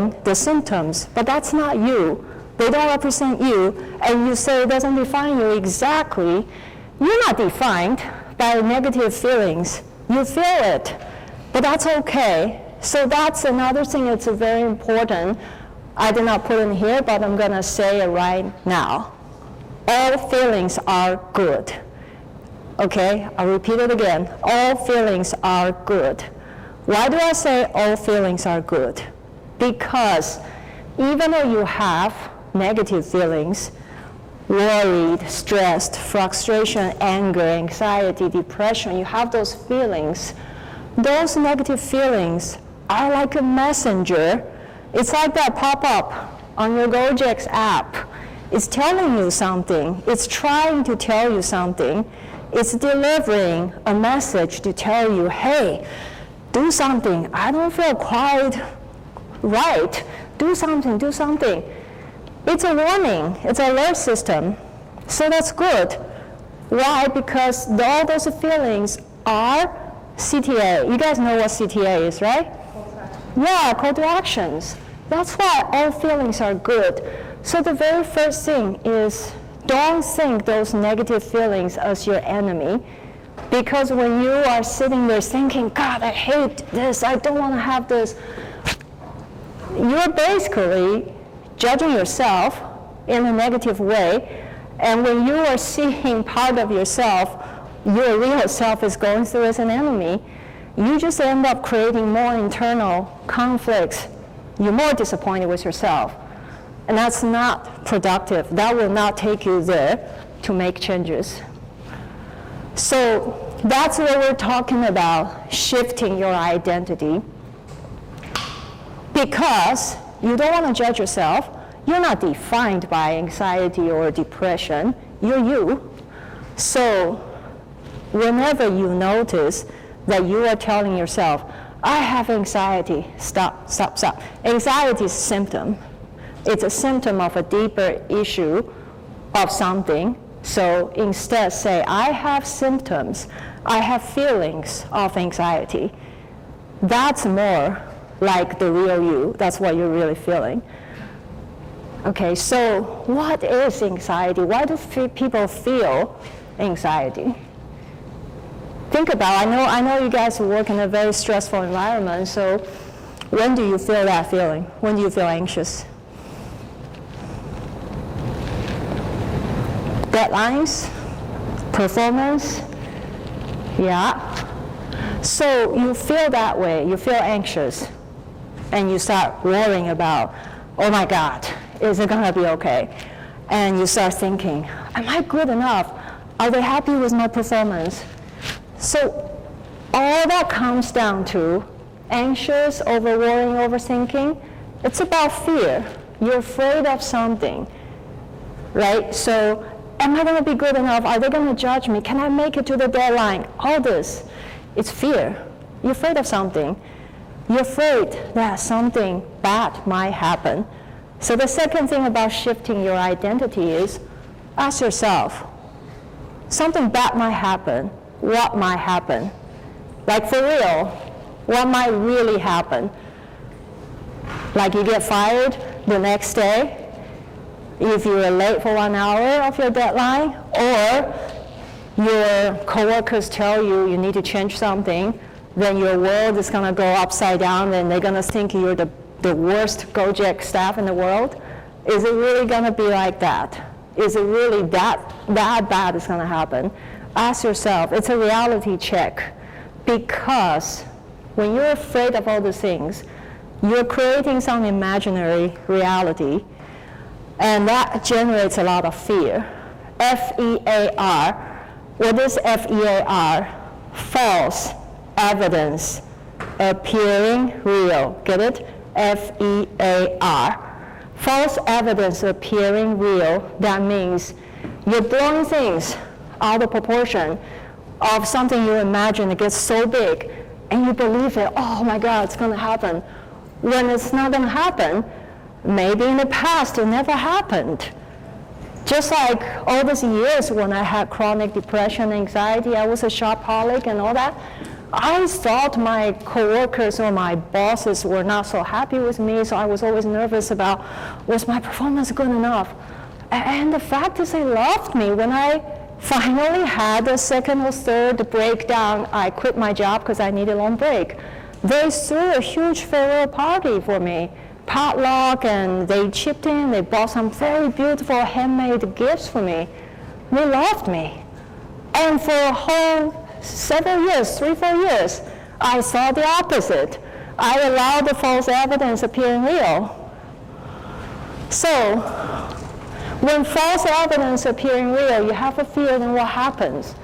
feeling, the symptoms, but that's not you. They don't represent you, and you say it doesn't define you exactly. You're not defined by negative feelings. You feel it, but that's okay. So that's another thing that's very important. I did not put in here, but I'm going to say it right now. All feelings are good. Okay, I'll repeat it again. All feelings are good. Why do I say all feelings are good? Because even though you have negative feelings, worried, stressed, frustration, anger, anxiety, depression, you have those feelings. Those negative feelings are like a messenger. It's like that pop-up on your Gojek app. It's telling you something. It's trying to tell you something. It's delivering a message to tell you, hey, do something. I don't feel quite right. Do something, do something. It's a warning. It's an alert system. So that's good. Why? Because all those feelings are CTA. You guys know what CTA is, right? Yeah, call to actions. That's why all feelings are good. So the very first thing is don't think those negative feelings as your enemy, because when you are sitting there thinking, God, I hate this, I don't want to have this, you're basically judging yourself in a negative way. And when you are seeing part of yourself, your real self is going through as an enemy, you just end up creating more internal conflicts. You're more disappointed with yourself. And that's not productive. That will not take you there to make changes. So that's what we're talking about, shifting your identity. Because you don't want to judge yourself. You're not defined by anxiety or depression. You're you. So whenever you notice that you are telling yourself, I have anxiety, stop, stop, stop. Anxiety is a symptom. It's a symptom of a deeper issue of something. So instead say, I have symptoms, I have feelings of anxiety. That's more like the real you. That's what you're really feeling. Okay, so what is anxiety? Why do people feel anxiety? Think about, I know you guys work in a very stressful environment, so when do you feel that feeling? When do you feel anxious? Deadlines, performance, yeah. So you feel that way, you feel anxious, and you start worrying about, oh my God, is it gonna be okay? And you start thinking, am I good enough? Are they happy with my performance? So all that comes down to anxious, over worrying, overthinking. It's about fear. You're afraid of something, right? So am I going to be good enough? Are they going to judge me? Can I make it to the deadline? All this, it's fear. You're afraid of something. You're afraid that something bad might happen. So the second thing about shifting your identity is ask yourself, something bad might happen. What might happen? Like for real, what might really happen? Like you get fired the next day, if you were late for 1 hour of your deadline, or your coworkers tell you you need to change something, then your world is going to go upside down and they're going to think you're the worst Gojek staff in the world. Is it really going to be like that? Is it really that bad is going to happen? Ask yourself. It's a reality check, because when you're afraid of all these things, you're creating some imaginary reality, and that generates a lot of fear. F-E-A-R. What is F-E-A-R? False evidence appearing real. Get it? F-E-A-R. False evidence appearing real. That means you're blowing things out of proportion of something you imagine. It gets so big, and you believe it. Oh my God, it's going to happen. When it's not going to happen, maybe in the past it never happened. Just like all these years when I had chronic depression, anxiety, I was a shopaholic and all that. I thought my coworkers or my bosses were not so happy with me, so I was always nervous about, was my performance good enough? And the fact is they loved me. When I finally had a second or third breakdown, I quit my job because I needed a long break. They threw a huge farewell party for me, potluck, and they chipped in, they bought some very beautiful handmade gifts for me. They loved me. And for a whole several years, 3-4 years, I saw the opposite. I allowed the false evidence appearing real. So, when false evidence appearing real, you have a fear, then what happens?